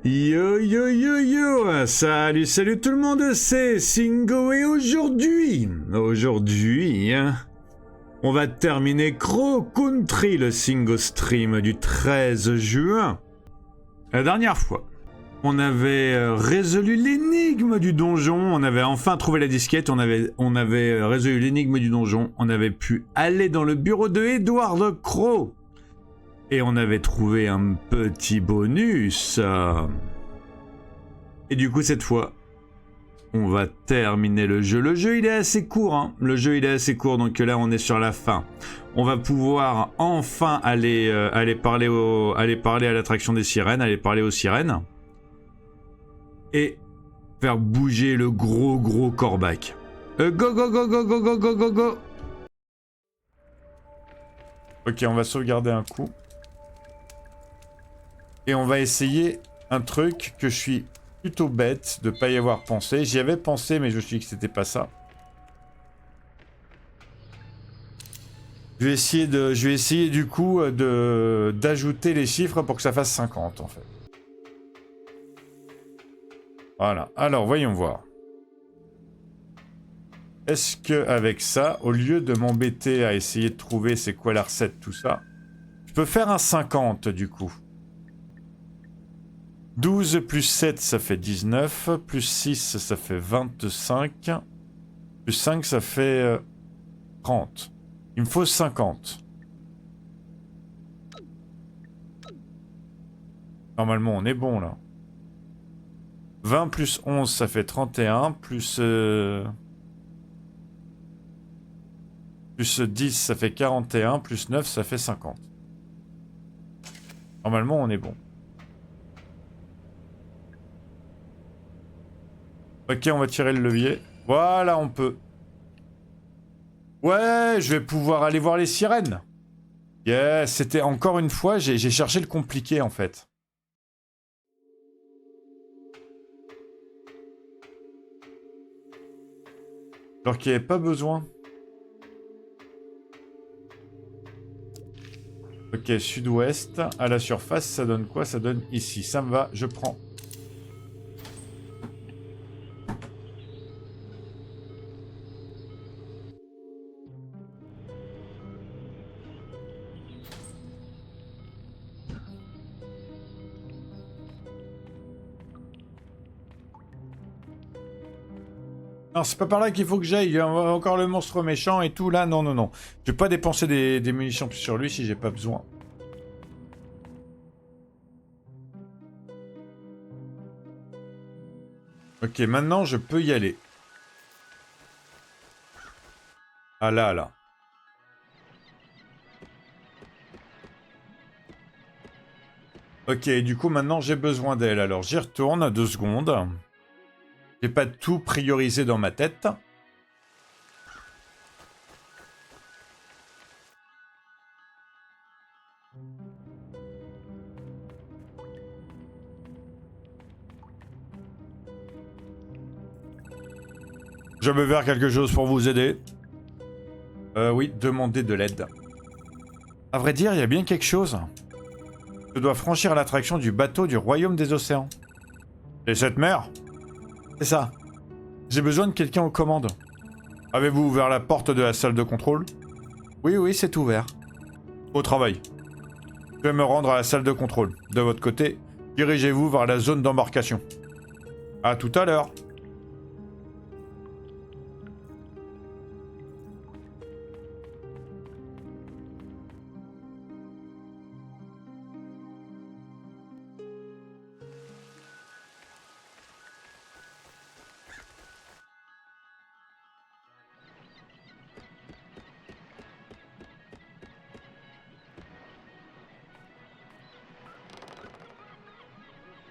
Yo yo yo yo, salut tout le monde, c'est Singo et aujourd'hui, on va terminer Crow Country, le Singo Stream du 13 juin. La dernière fois, on avait résolu l'énigme du donjon, on avait enfin trouvé la disquette, on avait résolu l'énigme du donjon, on avait pu aller dans le bureau de Edward Crow. Et on avait trouvé un petit bonus. Et du coup, cette fois, on va terminer le jeu. Le jeu, il est assez court, hein. Le jeu, il est assez court, donc là, on est sur la fin. On va pouvoir enfin aller parler à l'attraction des sirènes, aller parler aux sirènes. Et faire bouger le gros corbac. Go, go, go, go, go, go, go, go, go. Ok, on va sauvegarder un coup. Et on va essayer un truc que je suis plutôt bête de pas y avoir pensé. J'y avais pensé, mais je me suis dit que c'était pas ça. Je vais essayer du coup d'ajouter les chiffres pour que ça fasse 50 en fait. Voilà. Alors, voyons voir. Est-ce que avec ça, au lieu de m'embêter à essayer de trouver c'est quoi la recette, tout ça, je peux faire un 50 du coup. 12 plus 7, ça fait 19. Plus 6, ça fait 25. Plus 5, ça fait 30. Il me faut 50. Normalement, on est bon, là. 20 plus 11, ça fait 31. Plus 10, ça fait 41. Plus 9, ça fait 50. Normalement, on est bon. Ok, on va tirer le levier. Voilà, on peut. Ouais, je vais pouvoir aller voir les sirènes. Yes, c'était encore une fois, j'ai cherché le compliqué en fait. Alors qu'il n'y avait pas besoin. Ok, sud-ouest. À la surface, ça donne quoi? Ça donne ici. Ça me va, je prends. Non, c'est pas par là qu'il faut que j'aille. Il y a encore le monstre méchant et tout là. Non, non, non. Je vais pas dépenser des munitions sur lui si j'ai pas besoin. Ok, maintenant je peux y aller. Ah là, là. Ok, du coup maintenant j'ai besoin d'elle. Alors j'y retourne 2 secondes. J'ai pas tout priorisé dans ma tête. Je vais faire quelque chose pour vous aider. Oui, demander de l'aide. À vrai dire, il y a bien quelque chose. Je dois franchir l'attraction du bateau du royaume des océans. Et cette mer? C'est ça. J'ai besoin de quelqu'un aux commandes. Avez-vous ouvert la porte de la salle de contrôle? Oui, oui, c'est ouvert. Au travail. Je vais me rendre à la salle de contrôle. De votre côté, dirigez-vous vers la zone d'embarcation. À tout à l'heure.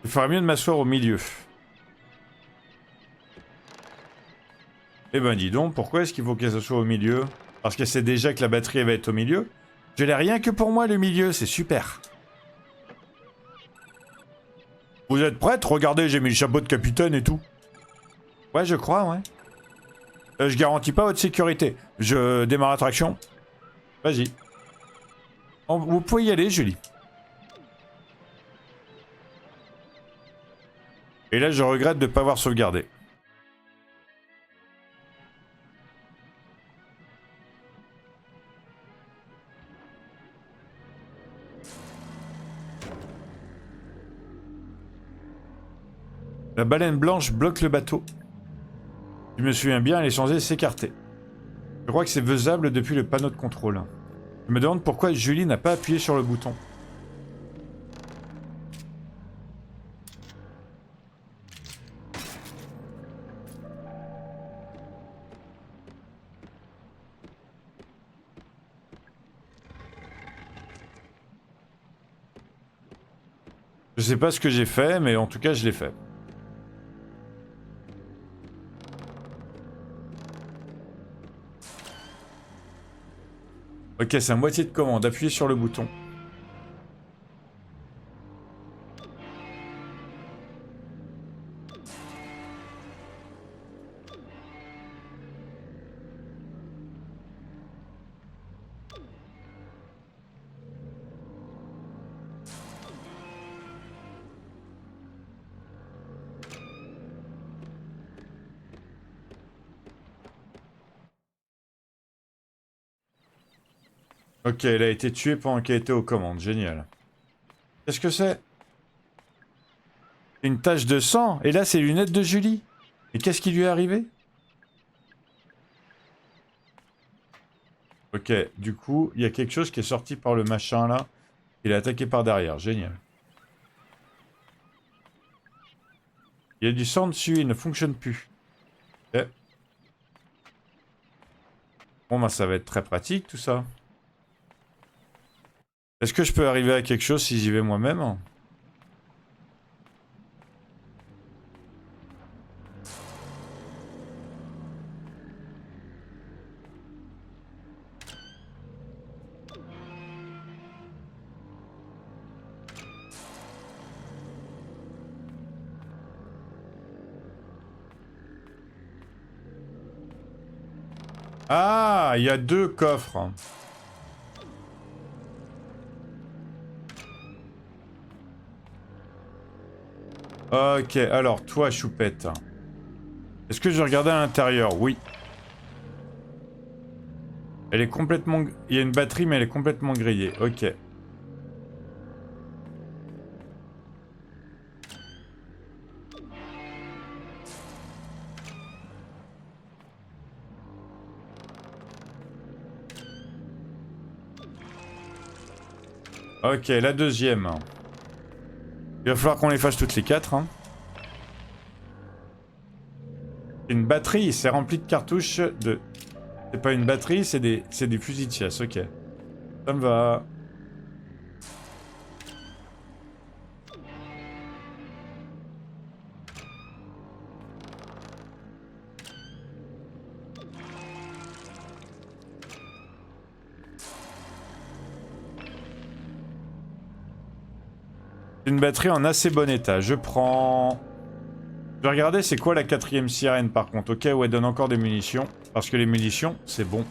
Il ferait mieux de m'asseoir au milieu. Eh ben dis donc, pourquoi est-ce qu'il faut qu'elle soit au milieu? Parce qu'elle sait déjà que la batterie va être au milieu? Je l'ai rien que pour moi le milieu, c'est super. Vous êtes prête? Regardez, j'ai mis le chapeau de capitaine et tout. Ouais, je crois, ouais. Je garantis pas votre sécurité. Je démarre l'attraction. Vas-y. Vous pouvez y aller, Julie. Et là, je regrette de ne pas avoir sauvegardé. La baleine blanche bloque le bateau. Je me souviens bien, elle est censée s'écarter. Je crois que c'est faisable depuis le panneau de contrôle. Je me demande pourquoi Julie n'a pas appuyé sur le bouton. Je sais pas ce que j'ai fait, mais en tout cas, je l'ai fait. Ok, c'est à moitié de commande. Appuyez sur le bouton. Ok, elle a été tuée pendant qu'elle était aux commandes. Génial. Qu'est-ce que c'est? Une tache de sang. Et là, c'est les lunettes de Julie. Et qu'est-ce qui lui est arrivé? Ok, du coup, il y a quelque chose qui est sorti par le machin là. Il est attaqué par derrière. Génial. Il y a du sang dessus, il ne fonctionne plus. Ok. Bon, bah, ça va être très pratique tout ça. Est-ce que je peux arriver à quelque chose si j'y vais moi-même? Ah, il y a 2 coffres. Ok, alors toi, choupette. Est-ce que je regardais à l'intérieur? Oui. Elle est complètement... Il y a une batterie, mais elle est complètement grillée. Ok. Ok, la deuxième. Il va falloir qu'on les fasse toutes les 4. Hein. Une batterie, c'est rempli de cartouches de... C'est pas une batterie, c'est des fusils de chasse, ok. Ça me va. Une batterie en assez bon état. Je prends... Je vais regarder c'est quoi la 4ème sirène par contre. Ok, où elle donne encore des munitions. Parce que les munitions, c'est bon.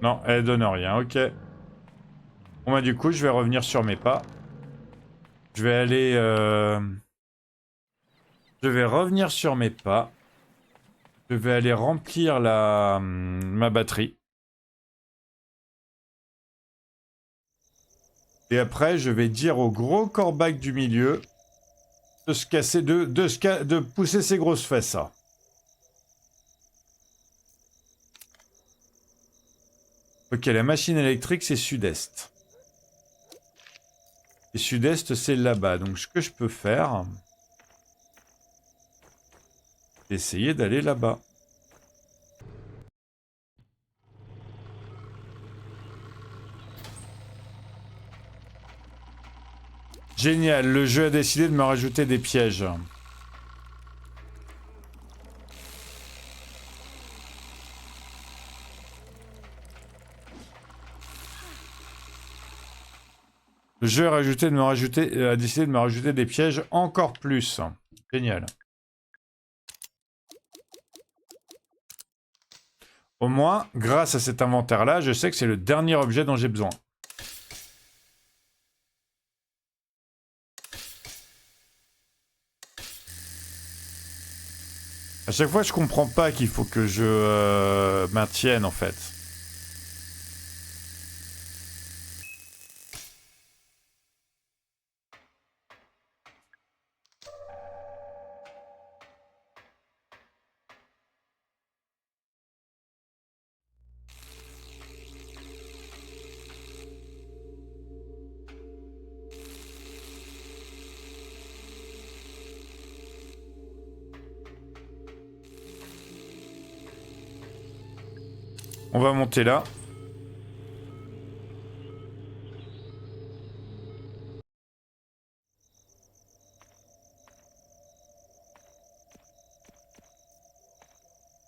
Non, elle donne rien, ok. Bon bah du coup, je vais revenir sur mes pas. Je vais aller... Je vais revenir sur mes pas. Je vais aller remplir ma batterie. Et après, je vais dire au gros corbac du milieu de se casser, de pousser ses grosses fesses, ça. Ok, la machine électrique, c'est sud-est. Et sud-est, c'est là-bas. Donc, ce que je peux faire... c'est essayer d'aller là-bas. Génial, le jeu a décidé de me rajouter des pièges. Le jeu a décidé de me rajouter des pièges encore plus. Génial. Au moins, grâce à cet inventaire-là, je sais que c'est le dernier objet dont j'ai besoin. À chaque fois, je comprends pas qu'il faut que je maintienne, en fait. On va monter là.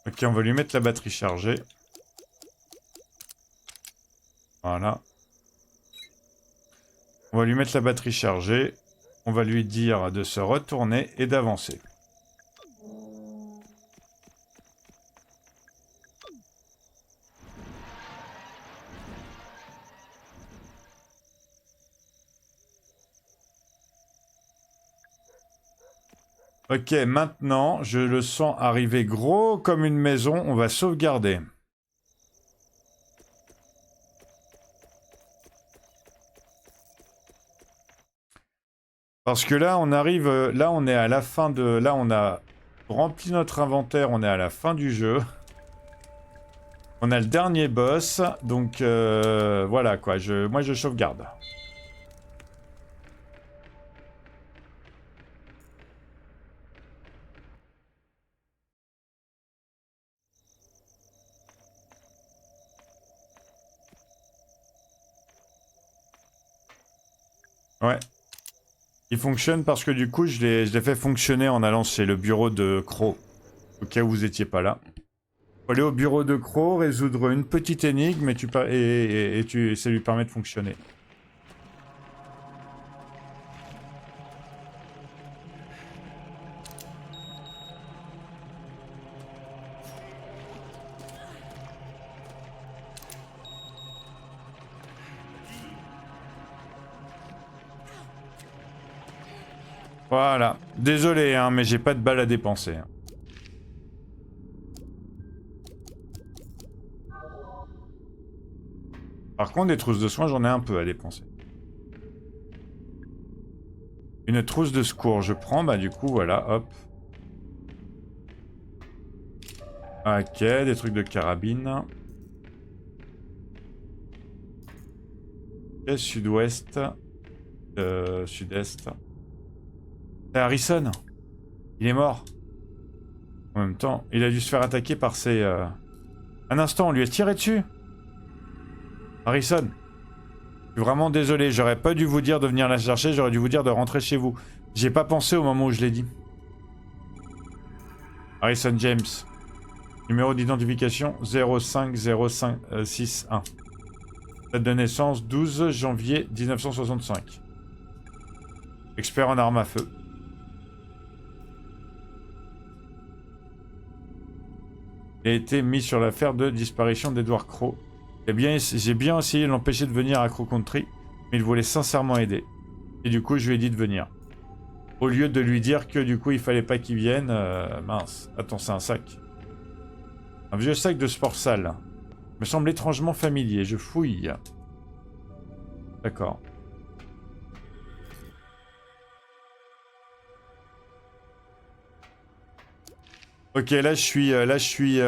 Ok, on va lui mettre la batterie chargée. Voilà. On va lui mettre la batterie chargée. On va lui dire de se retourner et d'avancer. Ok, maintenant, je le sens arriver gros comme une maison. On va sauvegarder. Parce que là, on arrive... Là, on est à la fin de... Là, on a rempli notre inventaire. On est à la fin du jeu. On a le dernier boss. Donc, voilà, quoi. Moi, je sauvegarde. Ouais. Il fonctionne parce que du coup, je l'ai fait fonctionner en allant chez le bureau de Crow. Au cas où vous étiez pas là. Faut aller au bureau de Crow, résoudre une petite énigme et ça lui permet de fonctionner. Voilà. Désolé, hein, mais j'ai pas de balles à dépenser. Par contre, des trousses de soins, j'en ai un peu à dépenser. Une trousse de secours, je prends, bah du coup, voilà, hop. Ok, des trucs de carabine. Ok, sud-ouest. Sud-est. C'est Harrison. Il est mort. En même temps, il a dû se faire attaquer par ses... Un instant, on lui a tiré dessus. Harrison. Je suis vraiment désolé, j'aurais pas dû vous dire de venir la chercher, j'aurais dû vous dire de rentrer chez vous. J'ai pas pensé au moment où je l'ai dit. Harrison James. Numéro d'identification 0505661. Date de naissance 12 janvier 1965. Expert en armes à feu. Il a été mis sur l'affaire de disparition d'Edward Crowe. J'ai bien essayé de l'empêcher de venir à Crow Country, mais il voulait sincèrement aider. Et du coup, je lui ai dit de venir. Au lieu de lui dire que du coup, il fallait pas qu'il vienne, mince. Attends, c'est un sac. Un vieux sac de sport sale. Me semble étrangement familier. Je fouille. D'accord. Ok, là je suis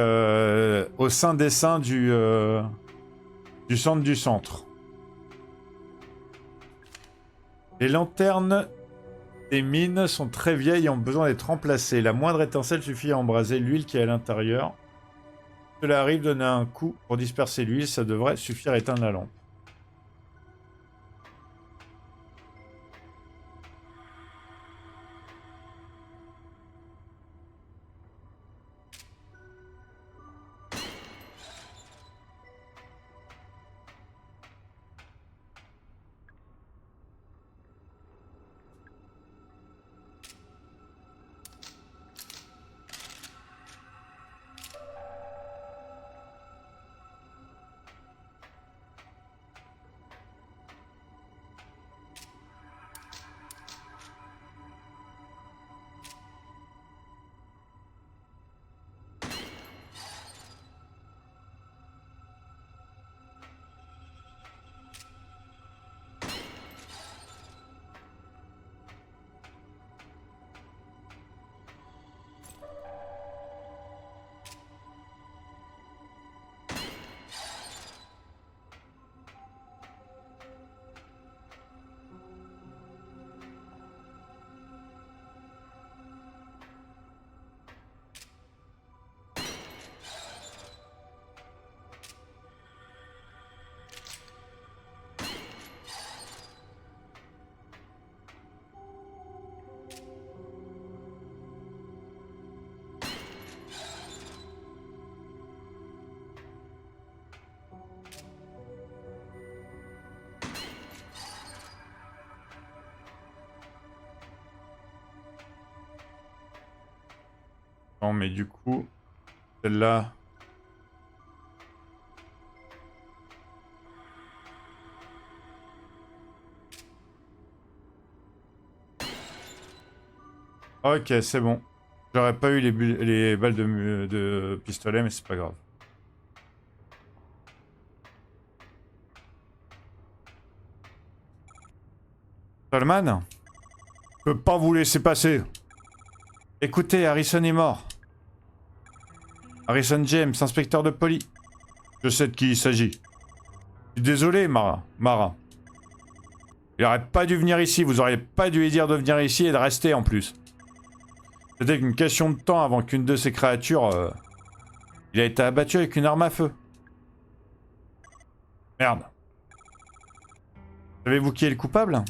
au sein des seins du centre du centre. Les lanternes des mines sont très vieilles et ont besoin d'être remplacées. La moindre étincelle suffit à embraser l'huile qui est à l'intérieur. Cela arrive, donner un coup pour disperser l'huile, ça devrait suffire à éteindre la lampe. Non, mais du coup, celle-là... Ok, c'est bon. J'aurais pas eu les balles de pistolet, mais c'est pas grave. Solman, je peux pas vous laisser passer. Écoutez, Harrison est mort. Harrison James, inspecteur de police. Je sais de qui il s'agit. Je suis désolé, Mara. Il aurait pas dû venir ici. Vous auriez pas dû lui dire de venir ici et de rester en plus. C'était qu'une question de temps avant qu'une de ces créatures... Il a été abattu avec une arme à feu. Merde. Savez-vous qui est le coupable?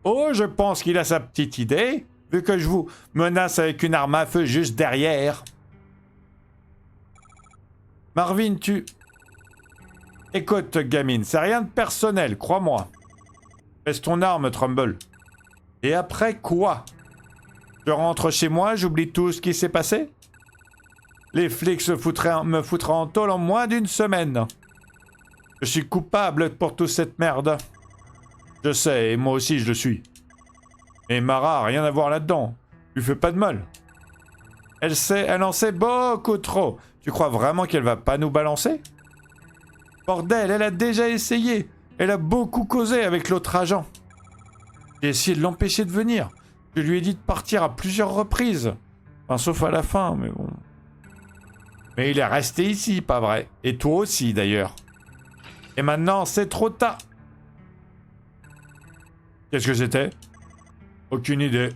Oh, je pense qu'il a sa petite idée, vu que je vous menace avec une arme à feu juste derrière. Marvin, Écoute, gamine, c'est rien de personnel, crois-moi. Baisse ton arme, Trumbull. Et après quoi? Je rentre chez moi, j'oublie tout ce qui s'est passé? Les flics me foutraient en tôle en moins d'une semaine. Je suis coupable pour toute cette merde. Je sais, et moi aussi je le suis. Mais Mara a rien à voir là-dedans. Lui fais pas de mal. Elle en sait beaucoup trop. Tu crois vraiment qu'elle va pas nous balancer? Bordel, elle a déjà essayé. Elle a beaucoup causé avec l'autre agent. J'ai essayé de l'empêcher de venir. Je lui ai dit de partir à plusieurs reprises. Enfin, sauf à la fin, mais bon. Mais il est resté ici, pas vrai? Et toi aussi, d'ailleurs. Et maintenant, c'est trop tard. Qu'est-ce que c'était? Aucune idée.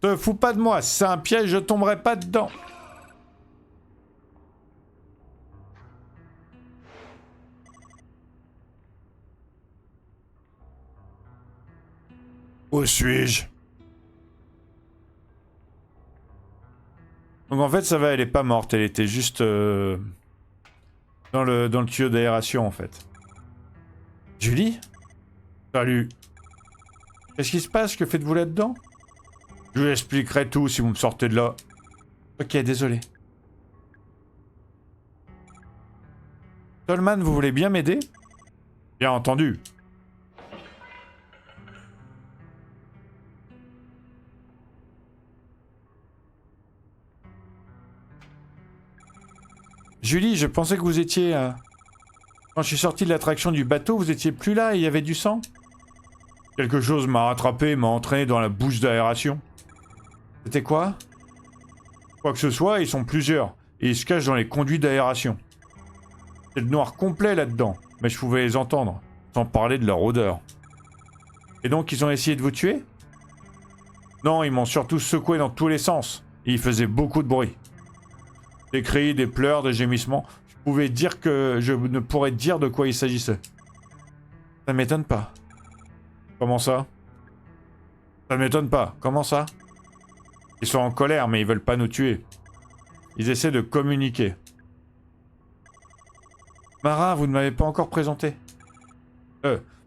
Te fous pas de moi, si c'est un piège, je tomberai pas dedans. Où suis-je? Donc en fait, ça va, elle est pas morte, elle était juste dans le tuyau d'aération en fait. Julie? Salut. Qu'est-ce qui se passe? Que faites-vous là-dedans? Je vous expliquerai tout si vous me sortez de là. Ok, désolé. Tolman, vous voulez bien m'aider? Bien entendu. Julie, je pensais que vous étiez... Quand je suis sorti de l'attraction du bateau, vous étiez plus là et il y avait du sang? Quelque chose m'a rattrapé et m'a entraîné dans la bouche d'aération. C'était quoi? Quoi que ce soit, ils sont plusieurs. Et ils se cachent dans les conduits d'aération. C'est le noir complet là-dedans. Mais je pouvais les entendre. Sans parler de leur odeur. Et donc ils ont essayé de vous tuer? Non, ils m'ont surtout secoué dans tous les sens. Et ils faisaient beaucoup de bruit. Des cris, des pleurs, des gémissements. Je pouvais dire que je ne pourrais dire de quoi il s'agissait. Ça ne m'étonne pas. Comment ça? Ça ne m'étonne pas. Comment ça? Ils sont en colère, mais ils veulent pas nous tuer. Ils essaient de communiquer. Mara, vous ne m'avez pas encore présenté.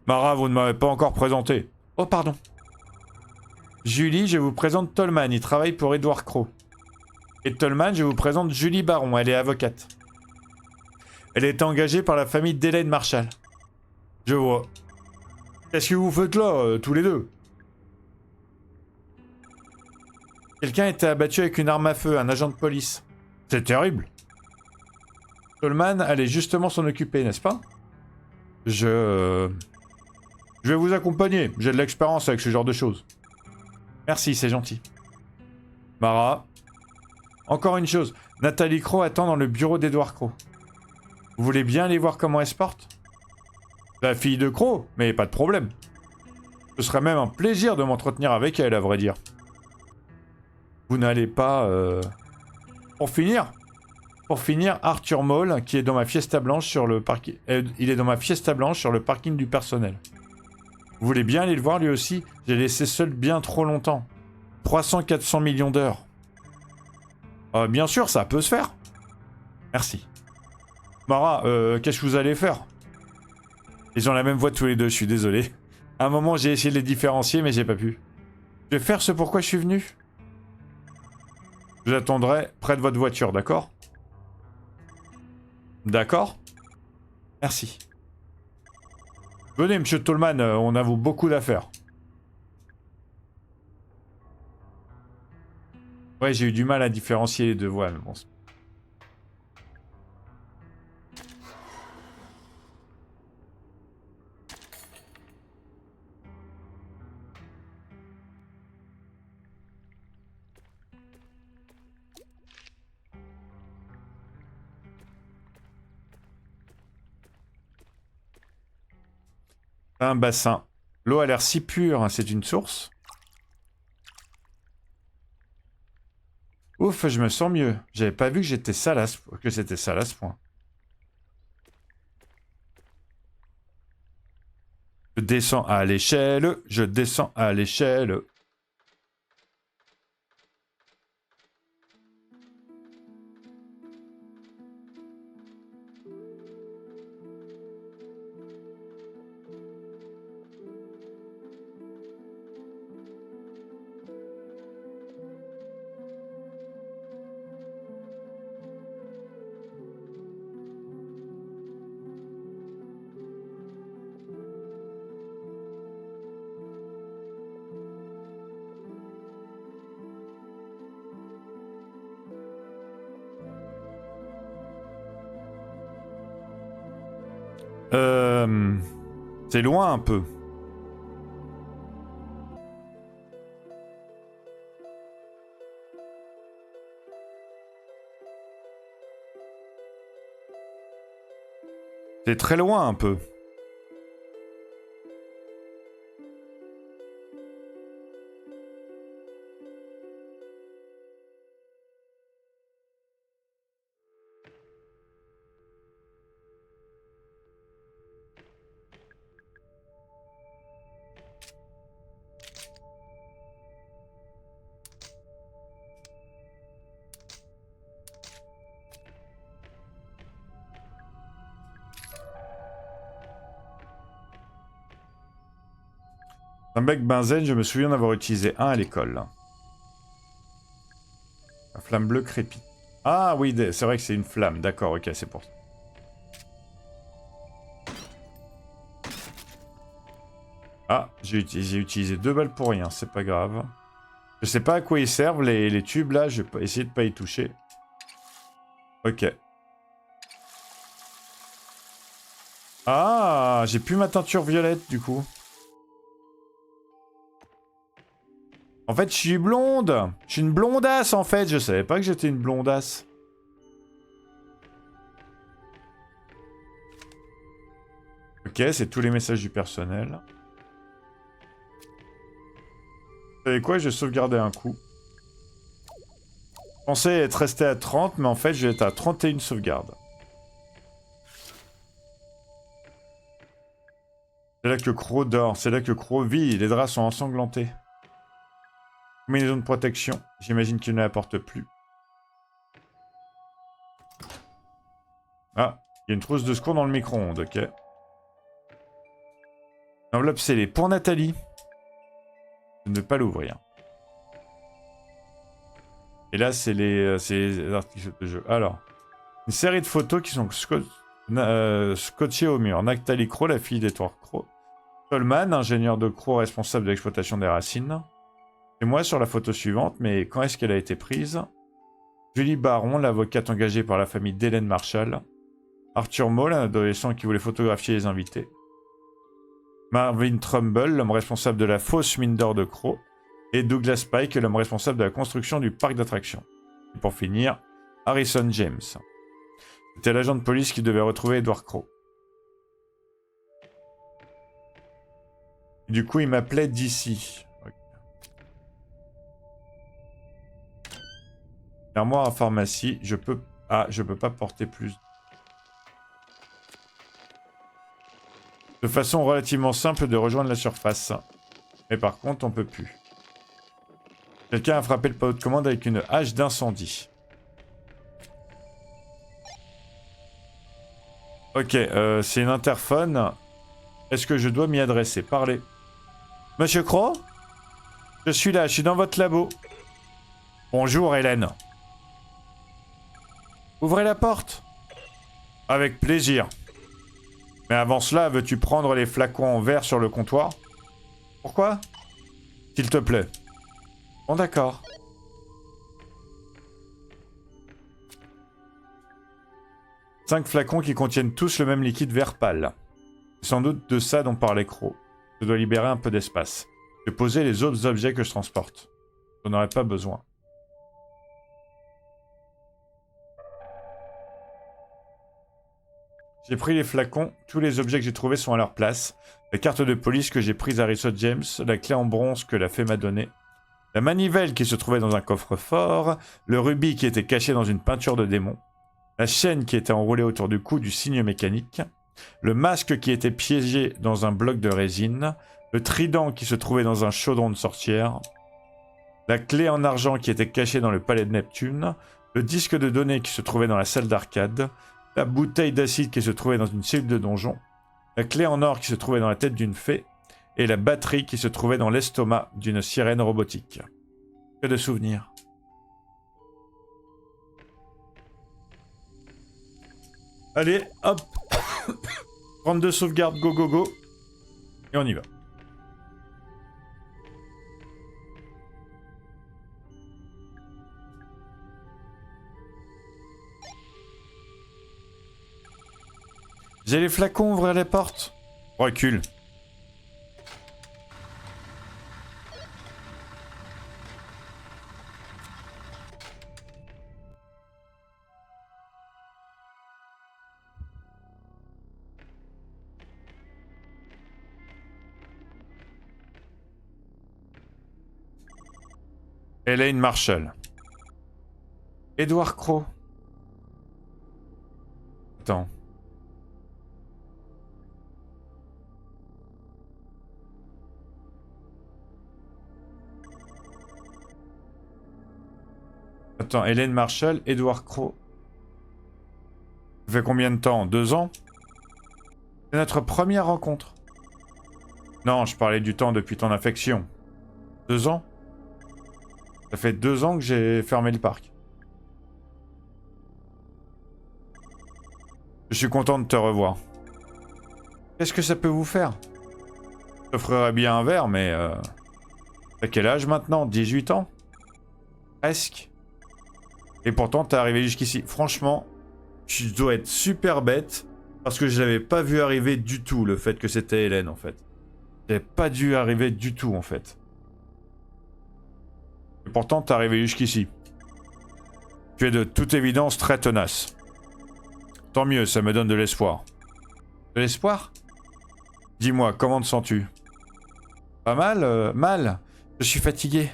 Mara, vous ne m'avez pas encore présenté. Oh, pardon. Julie, je vous présente Tolman, il travaille pour Edward Crowe. Et Tolman, je vous présente Julie Baron, elle est avocate. Elle est engagée par la famille d'Hélène Marshall. Je vois. Qu'est-ce que vous faites là, tous les deux? Quelqu'un était abattu avec une arme à feu, un agent de police. C'est terrible. Tolman allait justement s'en occuper, n'est-ce pas? Je vais vous accompagner, j'ai de l'expérience avec ce genre de choses. Merci, c'est gentil. Mara. Encore une chose, Nathalie Crowe attend dans le bureau d'Edward Crowe. Vous voulez bien aller voir comment elle se porte? La fille de Crowe, mais pas de problème. Ce serait même un plaisir de m'entretenir avec elle, à vrai dire. Vous n'allez pas... Pour finir, Arthur Maule, qui est dans ma Fiesta Blanche sur le parking... il est dans ma Fiesta Blanche sur le parking du personnel. Vous voulez bien aller le voir lui aussi? J'ai laissé seul bien trop longtemps. 300-400 millions d'heures. Bien sûr, ça peut se faire. Merci. Mara, qu'est-ce que vous allez faire? Ils ont la même voix tous les deux, je suis désolé. À un moment, j'ai essayé de les différencier, mais j'ai pas pu. Je vais faire ce pourquoi je suis venu. Je vous attendrai près de votre voiture, d'accord? D'accord? Merci. Venez, monsieur Tolman, on a beaucoup d'affaires. Ouais, j'ai eu du mal à différencier les deux voix, mais bon. Un bassin. L'eau a l'air si pure, hein, c'est une source. Ouf, je me sens mieux. J'avais pas vu que j'étais sale que c'était sale à ce point. Je descends à l'échelle, je descends à l'échelle. C'est loin un peu. C'est très loin un peu. Un bec benzène, je me souviens d'avoir utilisé un à l'école. La flamme bleue crépite. Ah oui, c'est vrai que c'est une flamme. D'accord, ok, c'est pour ça. Ah, j'ai utilisé 2 balles pour rien, c'est pas grave. Je sais pas à quoi ils servent les tubes là, je vais essayer de pas y toucher. Ok. Ah, j'ai plus ma teinture violette du coup. En fait, je suis blonde. Je suis une blondasse en fait. Je savais pas que j'étais une blondasse. Ok, c'est tous les messages du personnel. Vous savez quoi, je vais sauvegarder un coup. Je pensais être resté à 30, mais en fait, je vais être à 31 sauvegardes. C'est là que Crow dort, c'est là que Crow vit, les draps sont ensanglantés. Combinaison de protection, j'imagine qu'il ne l'apporte plus. Ah, il y a une trousse de secours dans le micro-ondes, ok. Enveloppe scellée pour Nathalie. Je ne vais pas l'ouvrir. Et là, c'est les articles de jeu. Alors, une série de photos qui sont scotchées au mur. Nathalie Crow, la fille d'Edward Crow. Tolman, ingénieur de Crow responsable de l'exploitation des racines. Et moi sur la photo suivante, mais quand est-ce qu'elle a été prise? Julie Baron, l'avocate engagée par la famille d'Hélène Marshall. Arthur Moll, un adolescent qui voulait photographier les invités. Marvin Trumbull, l'homme responsable de la fausse mine d'or de Crow. Et Douglas Pike, l'homme responsable de la construction du parc d'attractions. Et pour finir, Harrison James. C'était l'agent de police qui devait retrouver Edward Crow. Du coup, il m'appelait d'ici. Okay. Armoire à pharmacie, je peux... Ah, je peux pas porter plus. De façon relativement simple de rejoindre la surface. Mais par contre, on peut plus. Quelqu'un a frappé le panneau de commande avec une hache d'incendie. Ok, c'est une interphone. Est-ce que je dois m'y adresser? Parlez. Monsieur Crow? Je suis là, je suis dans votre labo. Bonjour, Hélène. Ouvrez la porte. Avec plaisir. Mais avant cela, veux-tu prendre les flacons en verre sur le comptoir? Pourquoi? S'il te plaît. Bon, d'accord. Cinq flacons qui contiennent tous le même liquide vert pâle. C'est sans doute de ça dont parlait Crow. Je dois libérer un peu d'espace. Je vais poser les autres objets que je transporte. J'en aurais pas besoin. J'ai pris les flacons, tous les objets que j'ai trouvés sont à leur place. La carte de police que j'ai prise à Harrison James, la clé en bronze que la fée m'a donnée, la manivelle qui se trouvait dans un coffre-fort, le rubis qui était caché dans une peinture de démon, la chaîne qui était enroulée autour du cou du signe mécanique, le masque qui était piégé dans un bloc de résine, le trident qui se trouvait dans un chaudron de sorcière, la clé en argent qui était cachée dans le palais de Neptune, le disque de données qui se trouvait dans la salle d'arcade, la bouteille d'acide qui se trouvait dans une cellule de donjon, la clé en or qui se trouvait dans la tête d'une fée, et la batterie qui se trouvait dans l'estomac d'une sirène robotique. Que de souvenirs. Allez, hop. 32 sauvegardes, go go go. Et on y va. J'ai les flacons, ouvrir les portes. Recule. Elaine Marshall. Edward Crow. Attends. Attends, Hélène Marshall, Edward Crow. Ça fait combien de temps? 2 ans? C'est notre première rencontre. Non, je parlais du temps depuis ton infection. 2 ans? Ça fait 2 ans que j'ai fermé le parc. Je suis content de te revoir. Qu'est-ce que ça peut vous faire? Je t'offrirais bien un verre, mais... T'as quel âge maintenant? 18 ans? Presque. Et pourtant, t'es arrivé jusqu'ici. Franchement, tu dois être super bête, parce que je l'avais pas vu arriver du tout, le fait que c'était Hélène, en fait. J'avais pas dû arriver du tout, en fait. Et pourtant, t'es arrivé jusqu'ici. Tu es de toute évidence très tenace. Tant mieux, ça me donne de l'espoir. De l'espoir? Dis-moi, comment te sens-tu? Pas mal, mal. Je suis fatigué.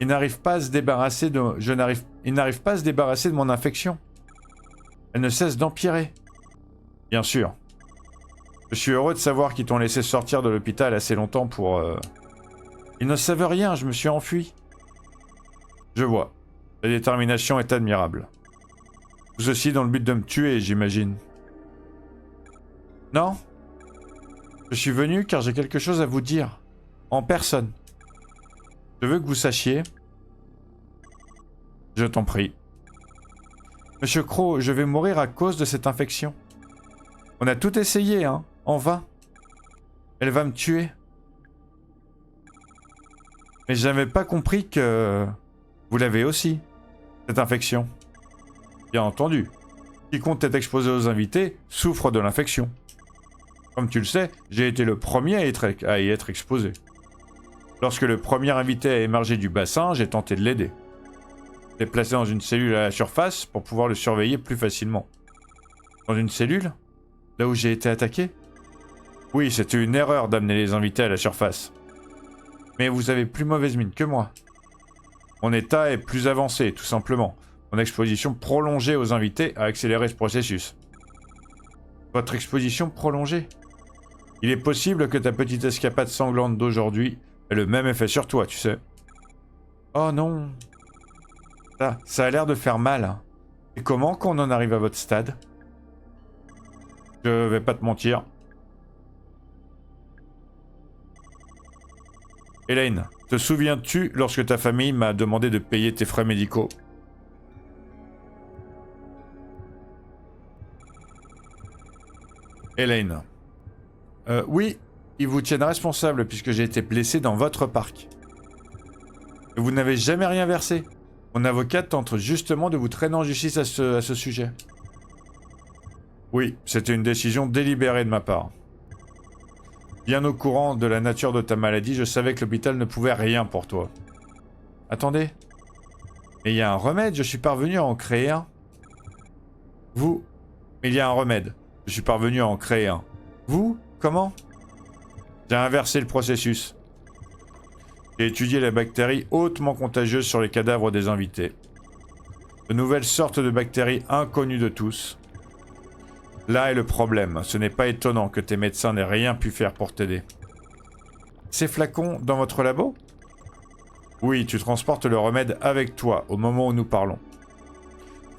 Il n'arrive pas à se débarrasser de... Il n'arrive pas à se débarrasser de mon infection. Elle ne cesse d'empirer. Bien sûr. Je suis heureux de savoir qu'ils t'ont laissé sortir de l'hôpital assez longtemps pour... Ils ne savent rien, je me suis enfui. Je vois. La détermination est admirable. Tout ceci dans le but de me tuer, j'imagine. Non. Je suis venu car j'ai quelque chose à vous dire. En personne. Je veux que vous sachiez... Je t'en prie. Monsieur Crow, je vais mourir à cause de cette infection. On a tout essayé, hein, en vain. Elle va me tuer. Mais j'avais pas compris que... Vous l'avez aussi, cette infection. Bien entendu. Quiconque est exposé aux invités souffre de l'infection. Comme tu le sais, j'ai été le premier à y être exposé. Lorsque le premier invité a émergé du bassin, j'ai tenté de l'aider. Je l'ai placé dans une cellule à la surface pour pouvoir le surveiller plus facilement. Dans une cellule? Là où j'ai été attaqué? Oui, c'était une erreur d'amener les invités à la surface. Mais vous avez plus mauvaise mine que moi. Mon état est plus avancé, tout simplement. Mon exposition prolongée aux invités a accéléré ce processus. Votre exposition prolongée? Il est possible que ta petite escapade sanglante d'aujourd'hui ait le même effet sur toi, tu sais. Oh non. Ça a l'air de faire mal. Et comment qu'on en arrive à votre stade? Je vais pas te mentir. Elaine, te souviens-tu lorsque ta famille m'a demandé de payer tes frais médicaux? Elaine. Oui, ils vous tiennent responsable puisque j'ai été blessé dans votre parc. Et vous n'avez jamais rien versé. Mon avocat tente justement de vous traîner en justice à ce sujet. Oui, c'était une décision délibérée de ma part. Bien au courant de la nature de ta maladie, je savais que l'hôpital ne pouvait rien pour toi. Attendez. Mais il y a un remède, je suis parvenu à en créer un. Vous? Il y a un remède. Je suis parvenu à en créer un. Vous? Comment? J'ai inversé le processus. J'ai étudié la bactérie hautement contagieuse sur les cadavres des invités. De nouvelles sortes de bactéries inconnues de tous. Là est le problème. Ce n'est pas étonnant que tes médecins n'aient rien pu faire pour t'aider. Ces flacons dans votre labo? Oui, tu transportes le remède avec toi au moment où nous parlons.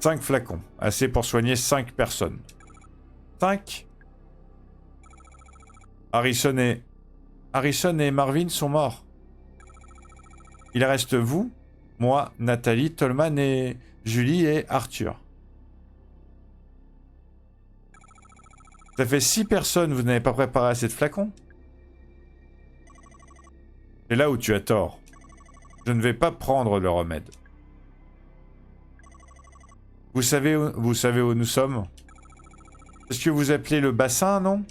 5 flacons, assez pour soigner 5 personnes. 5? Harrison et Marvin sont morts. Il reste vous, moi, Nathalie, Tolman et Julie et Arthur. Ça fait 6 personnes, vous n'avez pas préparé assez de flacons? C'est là où tu as tort. Je ne vais pas prendre le remède. Vous savez où nous sommes? C'est ce que vous appelez le bassin, non?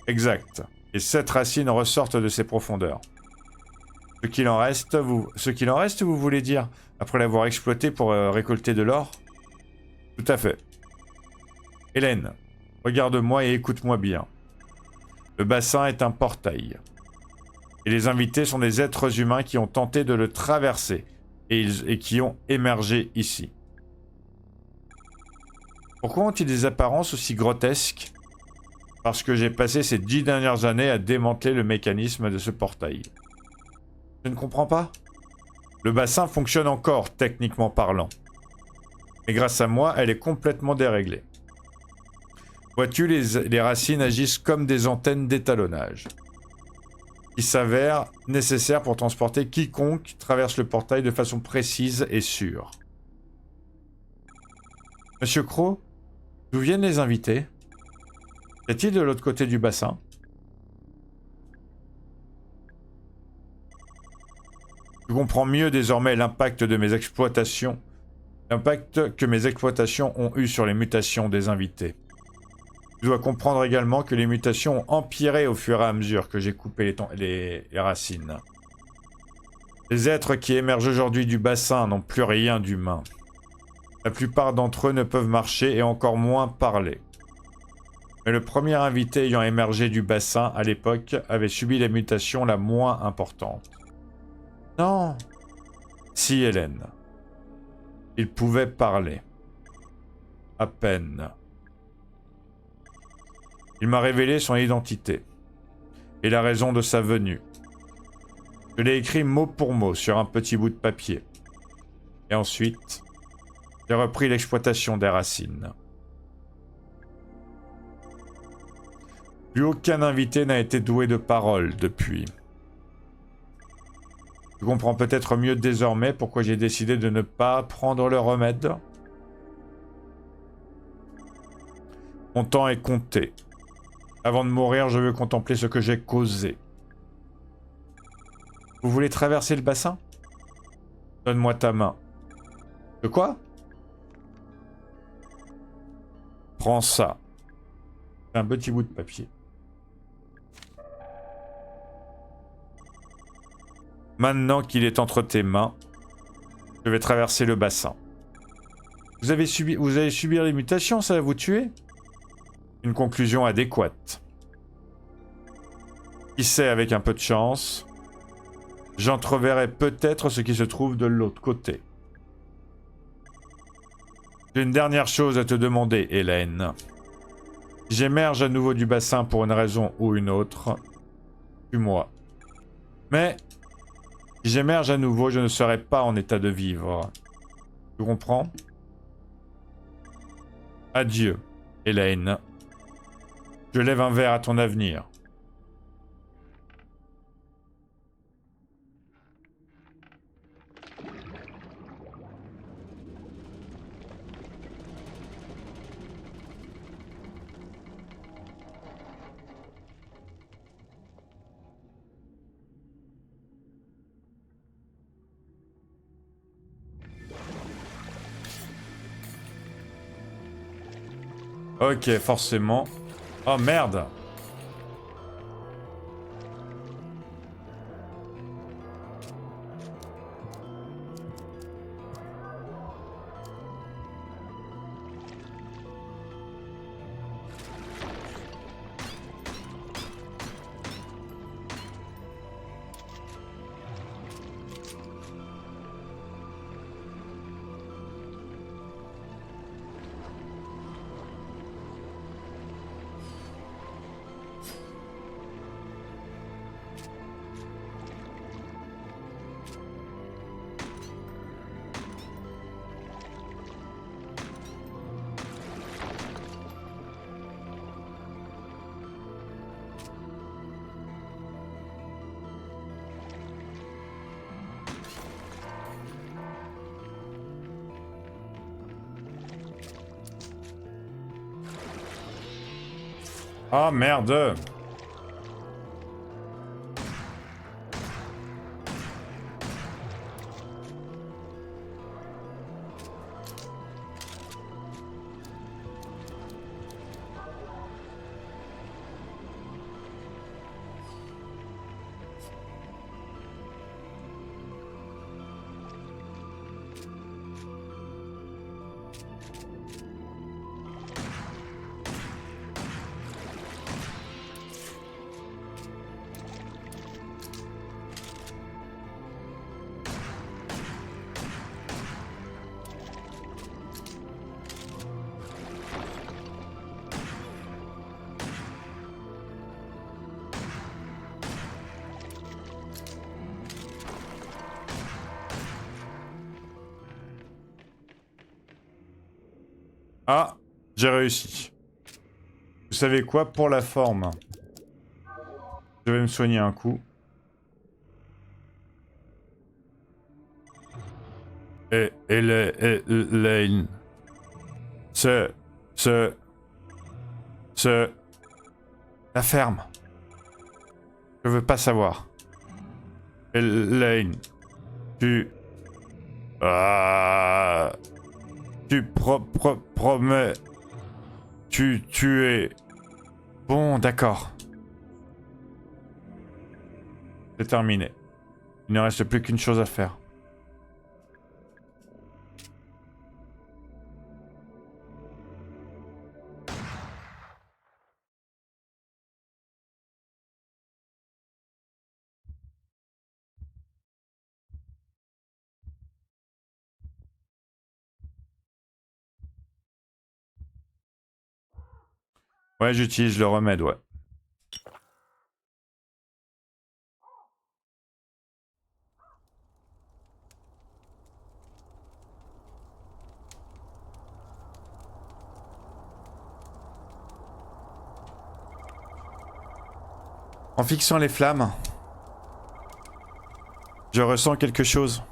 Exact. Et 7 racines ressortent de ces profondeurs. Ce qu'il en reste, vous voulez dire, après l'avoir exploité pour récolter de l'or? Tout à fait. Hélène, regarde-moi et écoute-moi bien. Le bassin est un portail. Et les invités sont des êtres humains qui ont tenté de le traverser et qui ont émergé ici. Pourquoi ont-ils des apparences aussi grotesques? Parce que j'ai passé ces 10 dernières années à démanteler le mécanisme de ce portail. Je ne comprends pas. Le bassin fonctionne encore, techniquement parlant. Mais grâce à moi, elle est complètement déréglée. Vois-tu, les racines agissent comme des antennes d'étalonnage, qui s'avèrent nécessaires pour transporter quiconque traverse le portail de façon précise et sûre. Monsieur Crow, d'où viennent les invités? Y a-t-il de l'autre côté du bassin? Je comprends mieux désormais l'impact que mes exploitations ont eu sur les mutations des invités. Je dois comprendre également que les mutations ont empiré au fur et à mesure que j'ai coupé les racines. Les êtres qui émergent aujourd'hui du bassin n'ont plus rien d'humain. La plupart d'entre eux ne peuvent marcher et encore moins parler. Mais le premier invité ayant émergé du bassin à l'époque avait subi la mutation la moins importante. Non. Si, Hélène. Il pouvait parler. À peine. Il m'a révélé son identité et la raison de sa venue. Je l'ai écrit mot pour mot sur un petit bout de papier. Et ensuite, j'ai repris l'exploitation des racines. Plus aucun invité n'a été doué de parole depuis. Tu comprends peut-être mieux désormais pourquoi j'ai décidé de ne pas prendre le remède. Mon temps est compté. Avant de mourir, je veux contempler ce que j'ai causé. Vous voulez traverser le bassin? Donne-moi ta main. De quoi? Prends ça. C'est un petit bout de papier. Maintenant qu'il est entre tes mains, je vais traverser le bassin. Vous allez subir les mutations, ça va vous tuer? Une conclusion adéquate. Qui sait, avec un peu de chance, j'entreverrai peut-être ce qui se trouve de l'autre côté. J'ai une dernière chose à te demander, Hélène. Si j'émerge à nouveau du bassin pour une raison ou une autre, tue-moi. Mais si j'émerge à nouveau, je ne serai pas en état de vivre. Tu comprends? Adieu, Hélène. Je lève un verre à ton avenir. Ok, forcément. Oh merde. Ah merde. Ah, j'ai réussi. Vous savez quoi, pour la forme, je vais me soigner un coup. Et Elaine. Ce... La ferme. Je veux pas savoir. Elaine. Tu... Ah... Tu promets... Tu es... Bon, d'accord. C'est terminé. Il ne reste plus qu'une chose à faire. Ouais, j'utilise le remède, ouais. En fixant les flammes, je ressens quelque chose.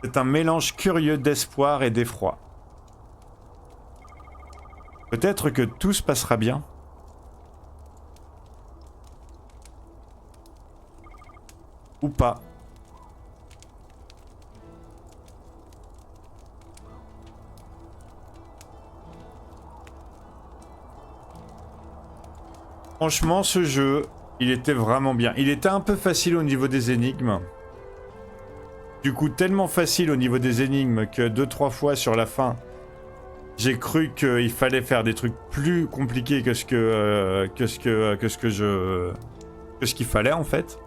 C'est un mélange curieux d'espoir et d'effroi. Peut-être que tout se passera bien. Ou pas. Franchement, ce jeu, il était vraiment bien. Il était un peu facile au niveau des énigmes. Du coup, tellement facile au niveau des énigmes que 2-3 fois sur la fin, j'ai cru qu'il fallait faire des trucs plus compliqués que ce qu'il fallait en fait.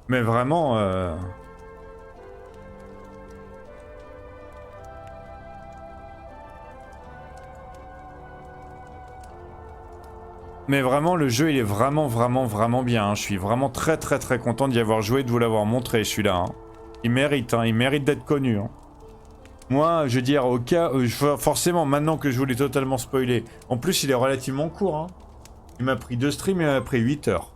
Mais vraiment, mais vraiment, le jeu, il est vraiment bien. Hein. Je suis vraiment très content d'y avoir joué et de vous l'avoir montré, celui-là. Hein. Il mérite d'être connu. Hein. Moi, je veux dire, au cas... forcément, maintenant que je vous l'ai totalement spoilé. En plus, il est relativement court. Hein. Il m'a pris 2 streams, il m'a pris 8 heures.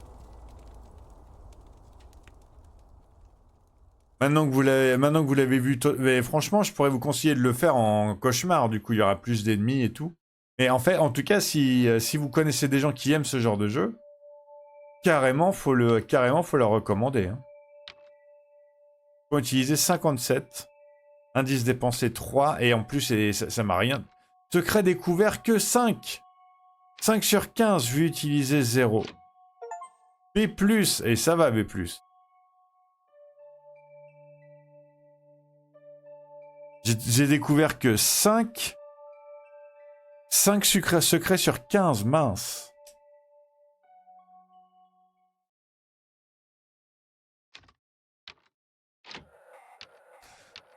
Maintenant que vous l'avez vu... Mais franchement, je pourrais vous conseiller de le faire en cauchemar. Du coup, il y aura plus d'ennemis et tout. Mais en fait, en tout cas, si vous connaissez des gens qui aiment ce genre de jeu, carrément, faut le recommander. Hein. Faut utiliser 57. Indice dépensé 3. Et en plus, ça m'a rien. Secret découvert que 5. 5 sur 15, vue utilisée 0. B+, et ça va B+. J'ai découvert que 5 secrets sur 15, mince.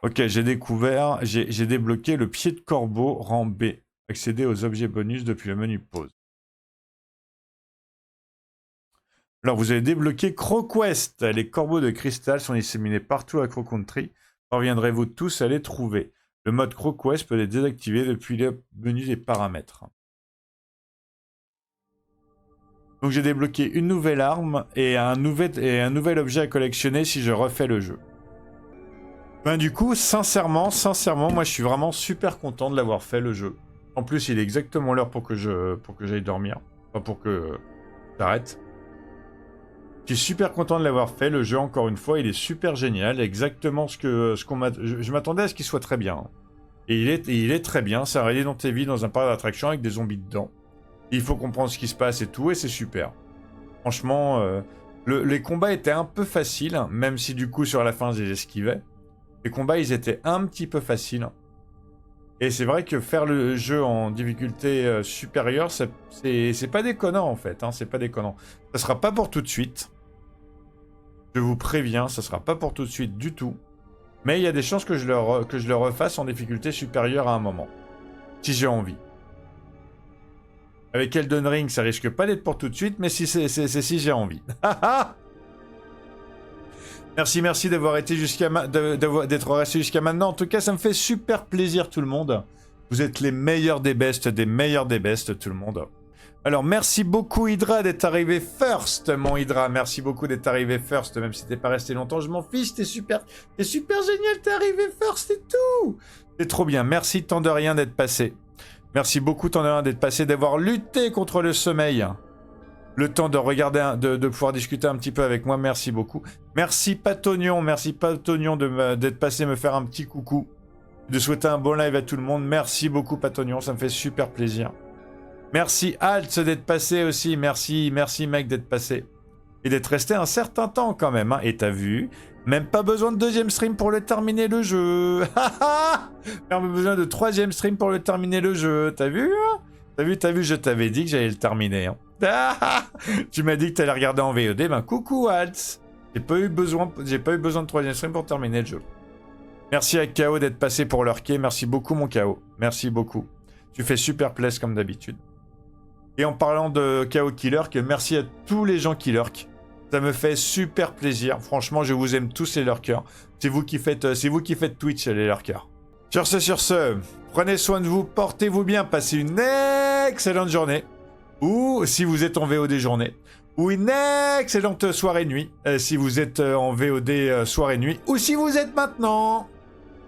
Ok, j'ai débloqué le pied de corbeau, rang B. Accéder aux objets bonus depuis le menu pause. Alors, vous avez débloqué CroQuest. Les corbeaux de cristal sont disséminés partout à CroCountry. Parviendrez-vous tous à les trouver? Le mode CroQuest peut les désactiver depuis le menu des paramètres. Donc, j'ai débloqué une nouvelle arme et un nouvel objet à collectionner si je refais le jeu. Ben, du coup, sincèrement, moi je suis vraiment super content de l'avoir fait le jeu. En plus, il est exactement l'heure pour que j'aille dormir. Enfin, pour que j'arrête. Je suis super content de l'avoir fait, le jeu, encore une fois, il est super génial, exactement ce qu'on m'a... Je m'attendais à ce qu'il soit très bien. Et il est très bien, c'est un Resident Evil dans un parc d'attraction avec des zombies dedans. Et il faut comprendre ce qui se passe et tout, et c'est super. Franchement, les combats étaient un peu faciles, même si du coup, sur la fin, je les esquivais. Les combats, ils étaient un petit peu faciles. Et c'est vrai que faire le jeu en difficulté supérieure, c'est pas déconnant, en fait. Hein, c'est pas déconnant. Ça sera pas pour tout de suite. Je vous préviens, ça sera pas pour tout de suite du tout. Mais il y a des chances que je le refasse en difficulté supérieure à un moment. Si j'ai envie. Avec Elden Ring, ça risque pas d'être pour tout de suite, mais si si j'ai envie. Merci d'avoir été d'être resté jusqu'à maintenant. En tout cas, ça me fait super plaisir, tout le monde. Vous êtes les meilleurs des bestes, tout le monde. Alors, merci beaucoup, Hydra, d'être arrivé first, mon Hydra. Merci beaucoup d'être arrivé first, même si t'es pas resté longtemps. Je m'en fiche, t'es super génial, t'es arrivé first et tout. C'est trop bien. Merci, tant de rien, d'être passé. Merci beaucoup, tant de rien, d'être passé, d'avoir lutté contre le sommeil. Le temps de regarder, de pouvoir discuter un petit peu avec moi. Merci beaucoup. Merci Patognon d'être passé me faire un petit coucou. De souhaiter un bon live à tout le monde. Merci beaucoup Patognon, ça me fait super plaisir. Merci Alt d'être passé aussi. Merci mec d'être passé. Et d'être resté un certain temps quand même. Hein. Et t'as vu, même pas besoin de deuxième stream pour le terminer le jeu. Même besoin de troisième stream pour le terminer le jeu. T'as vu hein? T'as vu, je t'avais dit que j'allais le terminer. Hein. Tu m'as dit que t'allais regarder en VOD, ben coucou Alt. J'ai pas eu besoin de troisième stream pour terminer le jeu. Merci à KO d'être passé pour lurker. Merci beaucoup mon KO. Merci beaucoup. Tu fais super plaisir comme d'habitude. Et en parlant de KO qui lurk, merci à tous les gens qui lurk. Ça me fait super plaisir. Franchement, je vous aime tous les lurkers. C'est vous qui faites Twitch les lurkers. Sur ce, prenez soin de vous, portez-vous bien, passez une excellente journée. Ou si vous êtes en VOD journée. Ou une excellente soirée-nuit. Si vous êtes en VOD soirée-nuit. Ou si vous êtes maintenant.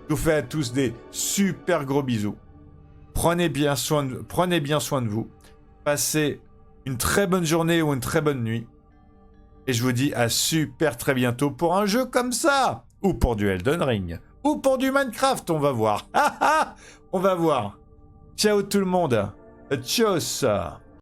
Je vous fais à tous des super gros bisous. Prenez bien soin de vous. Passez une très bonne journée ou une très bonne nuit. Et je vous dis à super très bientôt pour un jeu comme ça. Ou pour du Elden Ring. Ou pour du Minecraft, on va voir. On va voir. Ciao tout le monde. Tchuss.